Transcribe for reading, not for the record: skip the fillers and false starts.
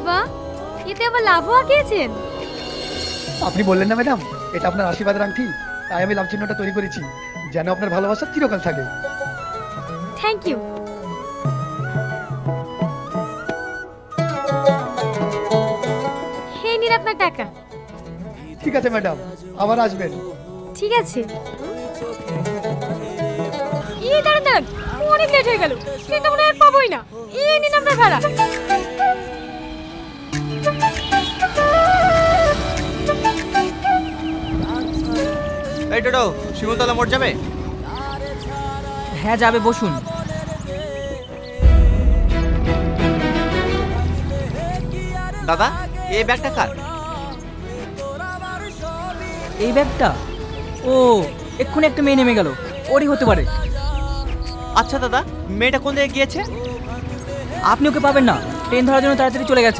বাহ, এতে আবার লাভও আঁকিয়েছেন। আপনি বললেন না ম্যাডাম, এটা আপনার আশীর্বাদের আংটি, তাই আমি লাভ চিহ্নটা তৈরি করেছি, যেন আপনার ভালোবাসা চিরকাল থাকে। Thank you. হে নিন আপনার টাকা। ঠিক আছে ম্যাডাম, আবার আসবেন। ঠিক আছে। দাঁড়ান দাঁড়ান, অনেক লেট হয়ে গেল, ট্রেনটা মনে হয় আর পাবোই না। নিন আপনার ভাড়া। এই টোটো, শিমুলতলা মোড় যাবে? হ্যাঁ যাবে, বসুন। দাদা, এই ব্যাগটা কার? এই ব্যাগটা? ও, এক্ষুনি একটা মেয়ে নেমে গেল, ওরই হতে পারে। আচ্ছা দাদা, মেয়েটা কোন দিকে গিয়েছে? আপনি ওকে পাবেন না, ট্রেন ধরার জন্য তাড়াতাড়ি চলে গেছে।